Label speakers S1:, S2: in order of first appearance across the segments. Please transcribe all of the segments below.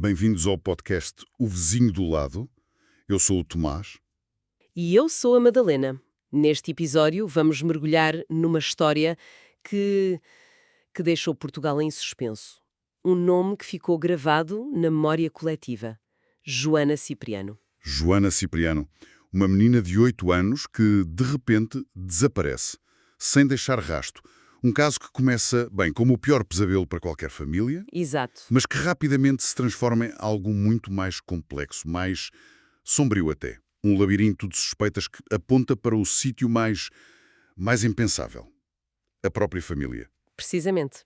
S1: Bem-vindos ao podcast O Vizinho do Lado. Eu sou o Tomás.
S2: E eu sou a Madalena. Neste episódio vamos mergulhar numa história que deixou Portugal em suspenso. Um nome que ficou gravado na memória coletiva. Joana Cipriano.
S1: Joana Cipriano, uma menina de 8 anos que, de repente, desaparece, sem deixar rasto. Um caso que começa, bem, como o pior pesadelo para qualquer família,
S2: Exato.
S1: mas que rapidamente se transforma em algo muito mais complexo, mais sombrio até. Um labirinto de suspeitas que aponta para o sítio mais impensável. A própria família.
S2: Precisamente.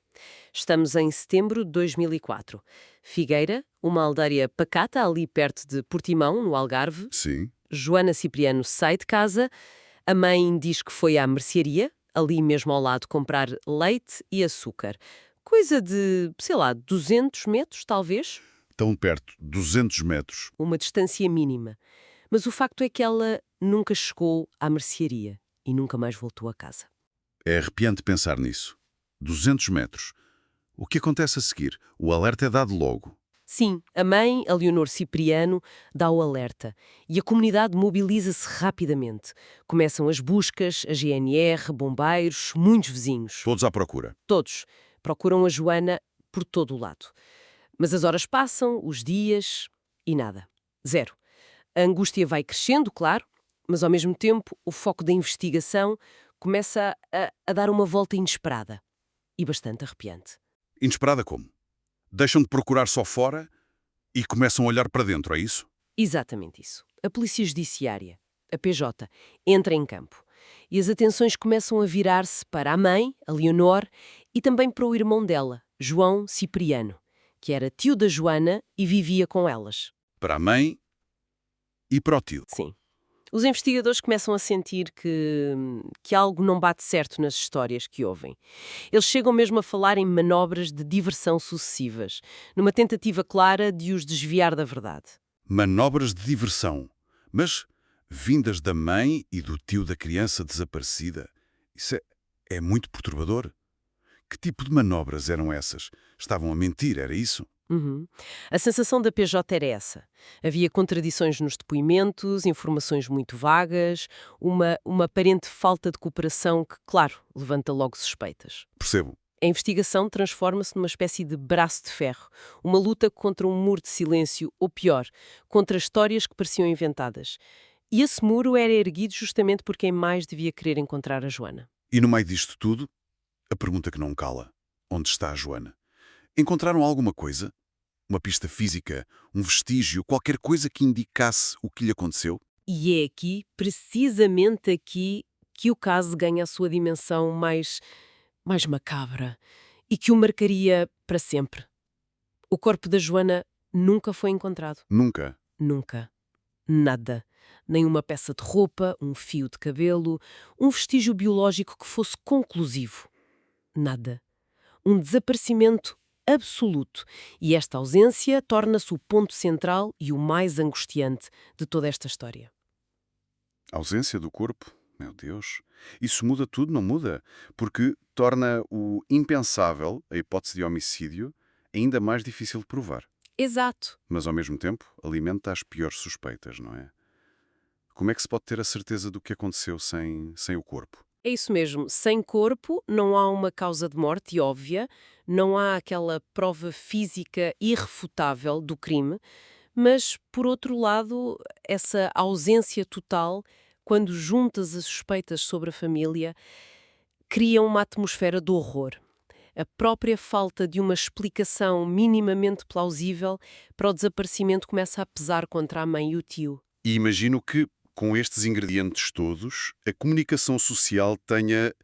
S2: Estamos em setembro de 2004. Figueira, uma aldeia pacata ali perto de Portimão, no Algarve.
S1: Sim.
S2: Joana Cipriano sai de casa. A mãe diz que foi à mercearia, ali mesmo ao lado, comprar leite e açúcar. Coisa de, 200 metros, talvez?
S1: Tão perto, 200 metros.
S2: Uma distância mínima. Mas o facto é que ela nunca chegou à mercearia e nunca mais voltou a casa.
S1: É arrepiante pensar nisso. 200 metros. O que acontece a seguir? O alerta é dado logo.
S2: Sim, a mãe, a Leonor Cipriano, dá o alerta e a comunidade mobiliza-se rapidamente. Começam as buscas, a GNR, bombeiros, muitos vizinhos.
S1: Todos à procura.
S2: Todos procuram a Joana por todo o lado. Mas as horas passam, os dias e nada. Zero. A angústia vai crescendo, claro, mas ao mesmo tempo o foco da investigação começa a dar uma volta inesperada e bastante arrepiante.
S1: Inesperada como? Deixam de procurar só fora e começam a olhar para dentro, é isso?
S2: Exatamente isso. A Polícia Judiciária, a PJ, entra em campo. E as atenções começam a virar-se para a mãe, a Leonor, e também para o irmão dela, João Cipriano, que era tio da Joana e vivia com elas.
S1: Para a mãe e para o tio.
S2: Sim. Os investigadores começam a sentir que algo não bate certo nas histórias que ouvem. Eles chegam mesmo a falar em manobras de diversão sucessivas, numa tentativa clara de os desviar da verdade.
S1: Manobras de diversão. Mas vindas da mãe e do tio da criança desaparecida. Isso é muito perturbador. Que tipo de manobras eram essas? Estavam a mentir, era isso?
S2: Uhum. A sensação da PJ era essa. Havia contradições nos depoimentos, informações muito vagas, uma aparente falta de cooperação que, claro, levanta logo suspeitas.
S1: Percebo.
S2: A investigação transforma-se numa espécie de braço de ferro, uma luta contra um muro de silêncio, ou pior, contra histórias que pareciam inventadas. E esse muro era erguido justamente por quem mais devia querer encontrar a Joana.
S1: E no meio disto tudo, a pergunta que não cala. Onde está a Joana? Encontraram alguma coisa? Uma pista física? Um vestígio? Qualquer coisa que indicasse o que lhe aconteceu?
S2: E é aqui, precisamente aqui, que o caso ganha a sua dimensão mais macabra e que o marcaria para sempre. O corpo da Joana nunca foi encontrado.
S1: Nunca.
S2: Nunca. Nada. Nem uma peça de roupa, um fio de cabelo, um vestígio biológico que fosse conclusivo. Nada. Um desaparecimento absoluto. E esta ausência torna-se o ponto central e o mais angustiante de toda esta história.
S1: A ausência do corpo? Meu Deus. Isso muda tudo, não muda? Porque torna o impensável, a hipótese de homicídio, ainda mais difícil de provar.
S2: Exato.
S1: Mas, ao mesmo tempo, alimenta as piores suspeitas, não é? Como é que se pode ter a certeza do que aconteceu sem o corpo?
S2: É isso mesmo. Sem corpo não há uma causa de morte óbvia, não há aquela prova física irrefutável do crime, mas, por outro lado, essa ausência total, quando juntas as suspeitas sobre a família, cria uma atmosfera de horror. A própria falta de uma explicação minimamente plausível para o desaparecimento começa a pesar contra a mãe e o tio.
S1: E imagino que, com estes ingredientes todos, a comunicação social tenha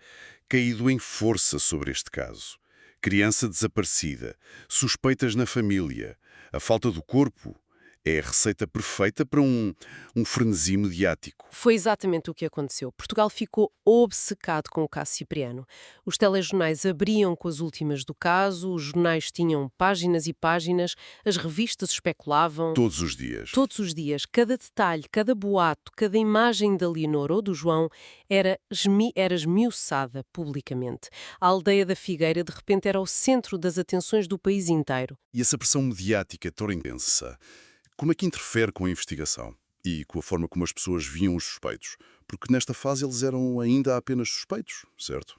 S1: caído em força sobre este caso. Criança desaparecida, suspeitas na família, a falta do corpo. É a receita perfeita para um frenesi mediático.
S2: Foi exatamente o que aconteceu. Portugal ficou obcecado com o caso Cipriano. Os telejornais abriam com as últimas do caso, os jornais tinham páginas e páginas, as revistas especulavam.
S1: Todos os dias.
S2: Todos os dias, cada detalhe, cada boato, cada imagem da Leonor ou do João era esmiuçada publicamente. A aldeia da Figueira, de repente, era o centro das atenções do país inteiro.
S1: E essa pressão mediática tão intensa, como é que interfere com a investigação? E com a forma como as pessoas viam os suspeitos? Porque nesta fase eles eram ainda apenas suspeitos, certo?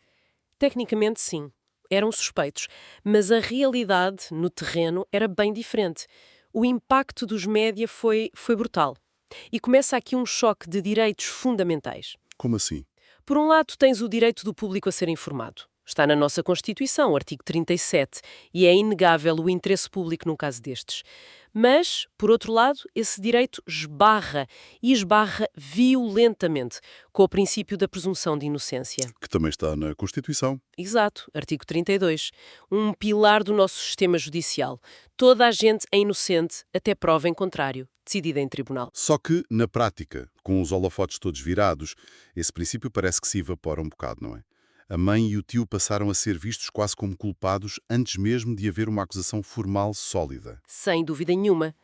S2: Tecnicamente, sim, eram suspeitos, mas a realidade no terreno era bem diferente. O impacto dos média foi brutal. E começa aqui um choque de direitos fundamentais.
S1: Como assim?
S2: Por um lado, tens o direito do público a ser informado. Está na nossa Constituição, artigo 37, e é inegável o interesse público num caso destes. Mas, por outro lado, esse direito esbarra, e esbarra violentamente, com o princípio da presunção de inocência.
S1: Que também está na Constituição.
S2: Exato, artigo 32. Um pilar do nosso sistema judicial. Toda a gente é inocente, até prova em contrário, decidida em tribunal.
S1: Só que, na prática, com os holofotes todos virados, esse princípio parece que se evapora um bocado, não é? A mãe e o tio passaram a ser vistos quase como culpados antes mesmo de haver uma acusação formal sólida.
S2: Sem dúvida nenhuma.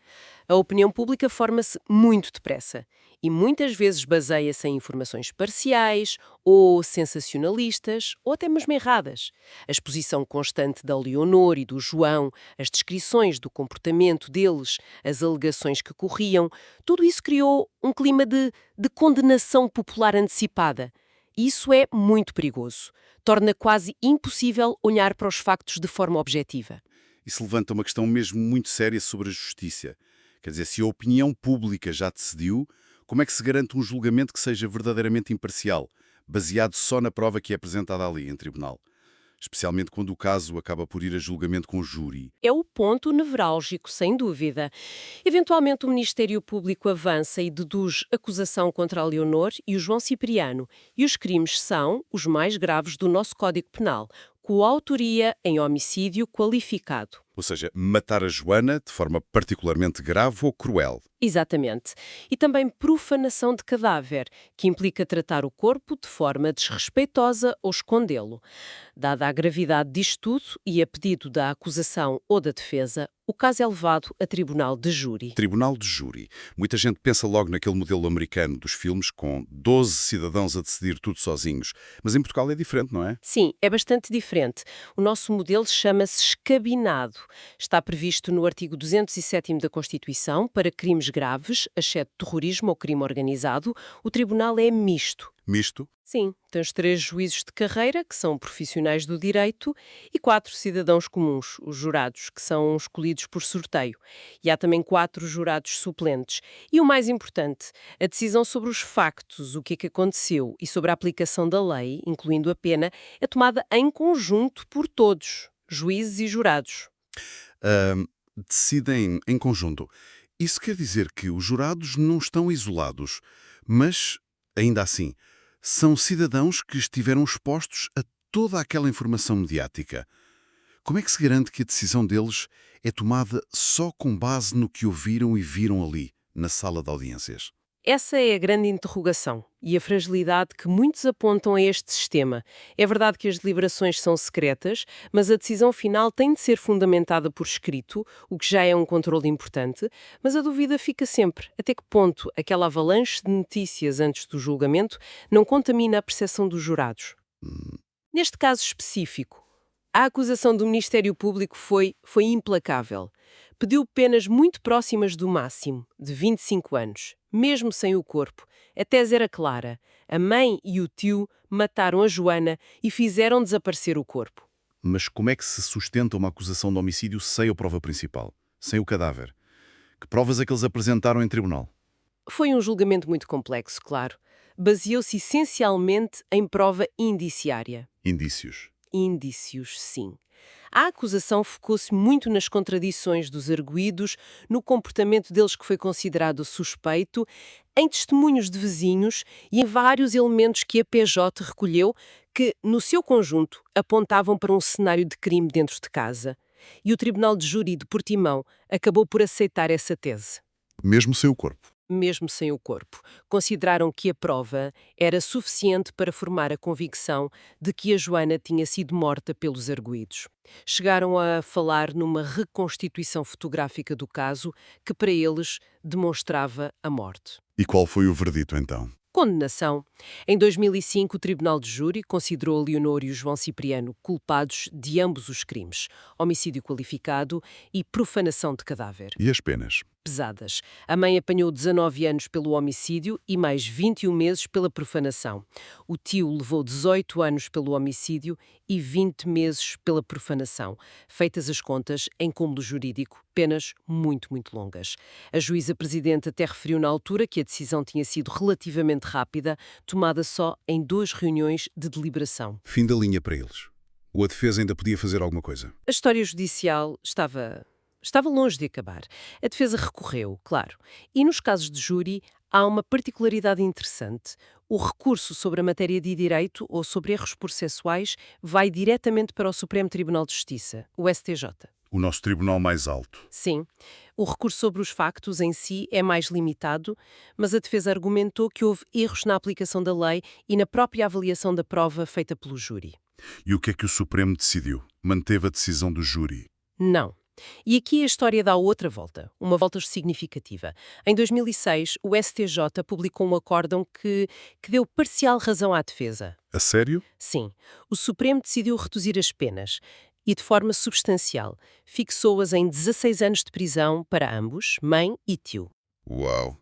S2: A opinião pública forma-se muito depressa e muitas vezes baseia-se em informações parciais ou sensacionalistas ou até mesmo erradas. A exposição constante da Leonor e do João, as descrições do comportamento deles, as alegações que corriam, tudo isso criou um clima de condenação popular antecipada. Isso é muito perigoso. Torna quase impossível olhar para os factos de forma objetiva.
S1: Isso levanta uma questão mesmo muito séria sobre a justiça. Quer dizer, se a opinião pública já decidiu, como é que se garante um julgamento que seja verdadeiramente imparcial, baseado só na prova que é apresentada ali, em tribunal? Especialmente quando o caso acaba por ir a julgamento com júri.
S2: É o ponto nevrálgico, sem dúvida. Eventualmente, o Ministério Público avança e deduz acusação contra a Leonor e o João Cipriano, e os crimes são os mais graves do nosso Código Penal, coautoria em homicídio qualificado.
S1: Ou seja, matar a Joana de forma particularmente grave ou cruel.
S2: Exatamente. E também profanação de cadáver, que implica tratar o corpo de forma desrespeitosa ou escondê-lo. Dada a gravidade disto tudo e a pedido da acusação ou da defesa, o caso é levado a tribunal de júri.
S1: Tribunal de júri. Muita gente pensa logo naquele modelo americano dos filmes com 12 cidadãos a decidir tudo sozinhos. Mas em Portugal é diferente, não é?
S2: Sim, é bastante diferente. O nosso modelo chama-se escabinado. Está previsto no artigo 207º da Constituição para crimes graves, exceto terrorismo ou crime organizado, o tribunal é misto.
S1: Misto?
S2: Sim, tens 3 juízes de carreira, que são profissionais do direito, e 4 cidadãos comuns, os jurados, que são escolhidos por sorteio. E há também 4 jurados suplentes. E o mais importante, a decisão sobre os factos, o que é que aconteceu, e sobre a aplicação da lei, incluindo a pena, é tomada em conjunto por todos, juízes e jurados.
S1: Decidem em conjunto. Isso quer dizer que os jurados não estão isolados, mas, ainda assim, são cidadãos que estiveram expostos a toda aquela informação mediática. Como é que se garante que a decisão deles é tomada só com base no que ouviram e viram ali, na sala de audiências?
S2: Essa é a grande interrogação e a fragilidade que muitos apontam a este sistema. É verdade que as deliberações são secretas, mas a decisão final tem de ser fundamentada por escrito, o que já é um controle importante, mas a dúvida fica sempre até que ponto aquela avalanche de notícias antes do julgamento não contamina a percepção dos jurados. Neste caso específico, a acusação do Ministério Público foi implacável. Pediu penas muito próximas do máximo, de 25 anos, mesmo sem o corpo. A tese era clara. A mãe e o tio mataram a Joana e fizeram desaparecer o corpo.
S1: Mas como é que se sustenta uma acusação de homicídio sem a prova principal, sem o cadáver? Que provas é que eles apresentaram em tribunal?
S2: Foi um julgamento muito complexo, claro. Baseou-se essencialmente em prova indiciária.
S1: Indícios.
S2: Indícios, sim. A acusação focou-se muito nas contradições dos arguidos, no comportamento deles que foi considerado suspeito, em testemunhos de vizinhos e em vários elementos que a PJ recolheu que, no seu conjunto, apontavam para um cenário de crime dentro de casa. E o Tribunal de Júri de Portimão acabou por aceitar essa tese.
S1: Mesmo sem o corpo.
S2: mesmo sem o corpo. Consideraram que a prova era suficiente para formar a convicção de que a Joana tinha sido morta pelos arguidos. Chegaram a falar numa reconstituição fotográfica do caso que, para eles, demonstrava a morte.
S1: E qual foi o verdito, então?
S2: Condenação. Em 2005, o Tribunal de Júri considerou Leonor e o João Cipriano culpados de ambos os crimes, homicídio qualificado e profanação de cadáver.
S1: E as penas?
S2: Pesadas. A mãe apanhou 19 anos pelo homicídio e mais 21 meses pela profanação. O tio levou 18 anos pelo homicídio e 20 meses pela profanação. Feitas as contas, em cúmulo jurídico, penas muito, muito longas. A juíza presidente até referiu na altura que a decisão tinha sido relativamente rápida, tomada só em 2 reuniões de deliberação.
S1: Fim da linha para eles. Ou a defesa ainda podia fazer alguma coisa?
S2: A história judicial estava longe de acabar. A defesa recorreu, claro. E nos casos de júri, há uma particularidade interessante. O recurso sobre a matéria de direito ou sobre erros processuais vai diretamente para o Supremo Tribunal de Justiça, o STJ.
S1: O nosso tribunal mais alto.
S2: Sim, o recurso sobre os factos em si é mais limitado, mas a defesa argumentou que houve erros na aplicação da lei e na própria avaliação da prova feita pelo júri.
S1: E o que é que o Supremo decidiu? Manteve a decisão do júri?
S2: Não. E aqui a história dá outra volta, uma volta significativa. Em 2006, o STJ publicou um acórdão que deu parcial razão à defesa.
S1: A sério?
S2: Sim, o Supremo decidiu reduzir as penas e, de forma substancial, fixou-as em 16 anos de prisão para ambos, mãe e tio.
S1: Uau!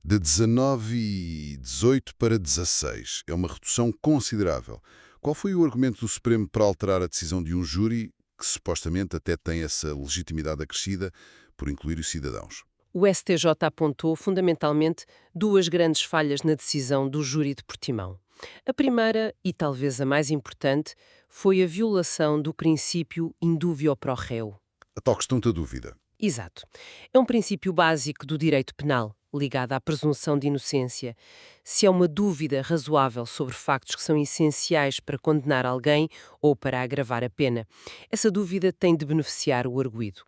S1: De 19 e 18 para 16. É uma redução considerável. Qual foi o argumento do Supremo para alterar a decisão de um júri que supostamente até tem essa legitimidade acrescida por incluir os cidadãos?
S2: O STJ apontou, fundamentalmente, 2 grandes falhas na decisão do júri de Portimão. A primeira, e talvez a mais importante, foi a violação do princípio indúvio pro reo.
S1: A tal questão da dúvida.
S2: Exato. É um princípio básico do direito penal, ligado à presunção de inocência. Se há uma dúvida razoável sobre factos que são essenciais para condenar alguém ou para agravar a pena, essa dúvida tem de beneficiar o arguido.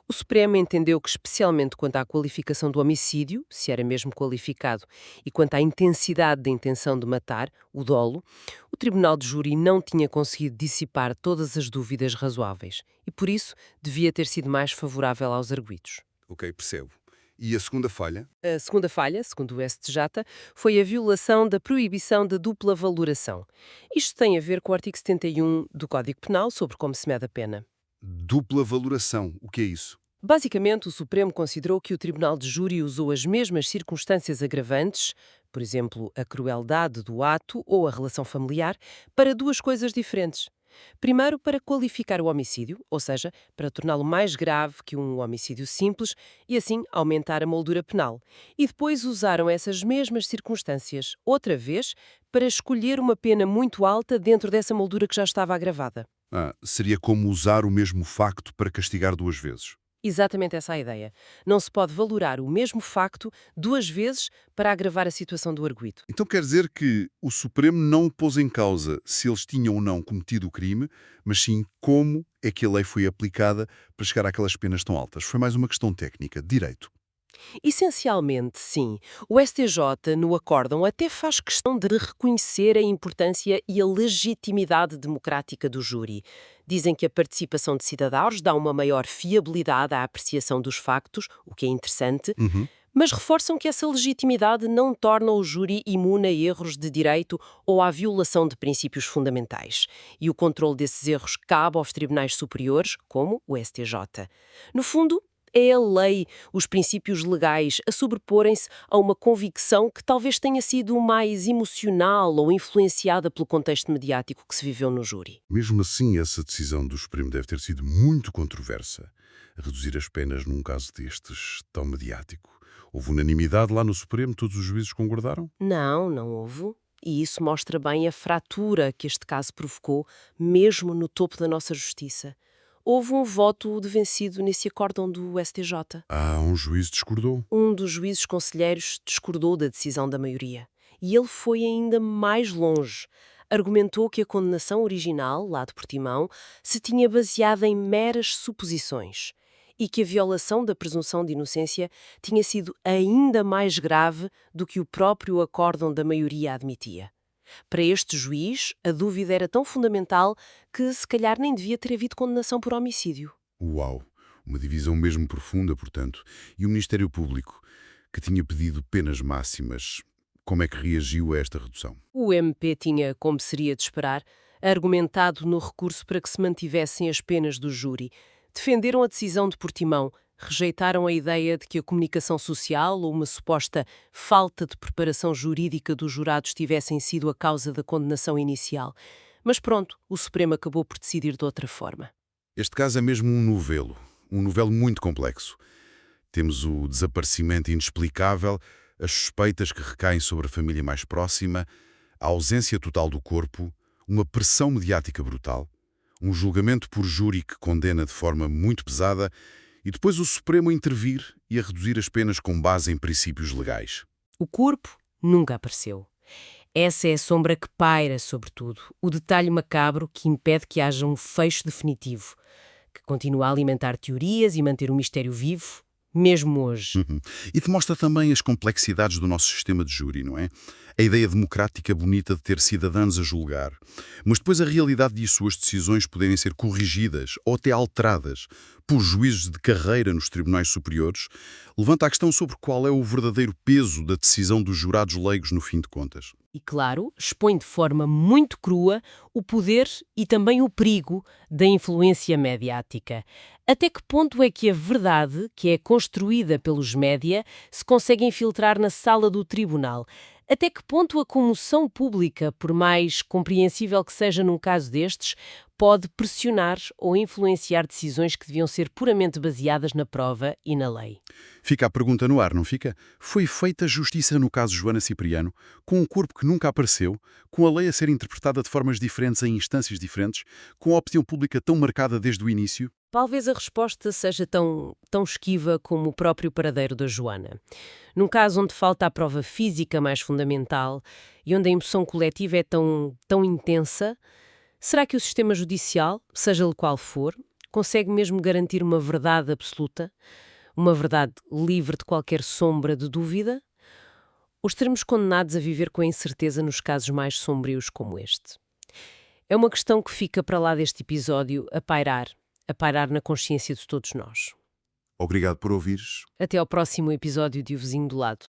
S2: O Supremo entendeu que, especialmente quanto à qualificação do homicídio, se era mesmo qualificado, e quanto à intensidade da intenção de matar, o dolo, o Tribunal de Júri não tinha conseguido dissipar todas as dúvidas razoáveis e, por isso, devia ter sido mais favorável aos arguidos.
S1: Ok, percebo. E a segunda falha?
S2: A segunda falha, segundo o STJ, foi a violação da proibição da dupla valoração. Isto tem a ver com o artigo 71 do Código Penal sobre como se mede a pena.
S1: Dupla valoração. O que é isso?
S2: Basicamente, o Supremo considerou que o Tribunal de Júri usou as mesmas circunstâncias agravantes, por exemplo, a crueldade do ato ou a relação familiar, para 2 coisas diferentes. Primeiro, para qualificar o homicídio, ou seja, para torná-lo mais grave que um homicídio simples e, assim, aumentar a moldura penal. E depois usaram essas mesmas circunstâncias, outra vez, para escolher uma pena muito alta dentro dessa moldura que já estava agravada.
S1: Seria como usar o mesmo facto para castigar 2 vezes.
S2: Exatamente essa é a ideia. Não se pode valorar o mesmo facto 2 vezes para agravar a situação do arguido.
S1: Então quer dizer que o Supremo não pôs em causa se eles tinham ou não cometido o crime, mas sim como é que a lei foi aplicada para chegar àquelas penas tão altas. Foi mais uma questão técnica, de direito.
S2: Essencialmente, sim. O STJ, no acórdão, até faz questão de reconhecer a importância e a legitimidade democrática do júri. Dizem que a participação de cidadãos dá uma maior fiabilidade à apreciação dos factos, o que é interessante, mas reforçam que essa legitimidade não torna o júri imune a erros de direito ou à violação de princípios fundamentais. E o controle desses erros cabe aos tribunais superiores, como o STJ. No fundo, é a lei, os princípios legais, a sobreporem-se a uma convicção que talvez tenha sido mais emocional ou influenciada pelo contexto mediático que se viveu no júri.
S1: Mesmo assim, essa decisão do Supremo deve ter sido muito controversa. Reduzir as penas num caso destes tão mediático. Houve unanimidade lá no Supremo? Todos os juízes concordaram?
S2: Não, não houve. E isso mostra bem a fratura que este caso provocou, mesmo no topo da nossa justiça. Houve um voto de vencido nesse acórdão do STJ.
S1: Um juiz discordou.
S2: Um dos juízes conselheiros discordou da decisão da maioria. E ele foi ainda mais longe. Argumentou que a condenação original, lá de Portimão, se tinha baseado em meras suposições. e que a violação da presunção de inocência tinha sido ainda mais grave do que o próprio acórdão da maioria admitia. Para este juiz, a dúvida era tão fundamental que se calhar nem devia ter havido condenação por homicídio.
S1: Uau! Uma divisão mesmo profunda, portanto. E o Ministério Público, que tinha pedido penas máximas, como é que reagiu a esta redução?
S2: O MP tinha, como seria de esperar, argumentado no recurso para que se mantivessem as penas do júri. Defenderam a decisão de Portimão, rejeitaram a ideia de que a comunicação social ou uma suposta falta de preparação jurídica dos jurados tivessem sido a causa da condenação inicial. Mas pronto, o Supremo acabou por decidir de outra forma.
S1: Este caso é mesmo um novelo muito complexo. Temos o desaparecimento inexplicável, as suspeitas que recaem sobre a família mais próxima, a ausência total do corpo, uma pressão mediática brutal, um julgamento por júri que condena de forma muito pesada e depois o Supremo a intervir e a reduzir as penas com base em princípios legais.
S2: O corpo nunca apareceu. Essa é a sombra que paira sobre tudo, o detalhe macabro que impede que haja um fecho definitivo, que continua a alimentar teorias e manter o mistério vivo, mesmo hoje.
S1: E demonstra também as complexidades do nosso sistema de júri, não é? A ideia democrática bonita de ter cidadãos a julgar, mas depois a realidade de as suas decisões poderem ser corrigidas ou até alteradas por juízes de carreira nos tribunais superiores, levanta a questão sobre qual é o verdadeiro peso da decisão dos jurados leigos no fim de contas.
S2: E, claro, expõe de forma muito crua o poder e também o perigo da influência mediática. Até que ponto é que a verdade, que é construída pelos média, se consegue infiltrar na sala do tribunal? Até que ponto a comoção pública, por mais compreensível que seja num caso destes, pode pressionar ou influenciar decisões que deviam ser puramente baseadas na prova e na lei?
S1: Fica a pergunta no ar, não fica? Foi feita justiça no caso Joana Cipriano, com um corpo que nunca apareceu, com a lei a ser interpretada de formas diferentes em instâncias diferentes, com a opinião pública tão marcada desde o início?
S2: Talvez a resposta seja tão esquiva como o próprio paradeiro da Joana. Num caso onde falta a prova física mais fundamental e onde a emoção coletiva é tão intensa, será que o sistema judicial, seja ele qual for, consegue mesmo garantir uma verdade absoluta? Uma verdade livre de qualquer sombra de dúvida? Ou estaremos condenados a viver com a incerteza nos casos mais sombrios como este? É uma questão que fica para lá deste episódio a pairar na consciência de todos nós.
S1: Obrigado por ouvires.
S2: Até ao próximo episódio de O Vizinho do Lado.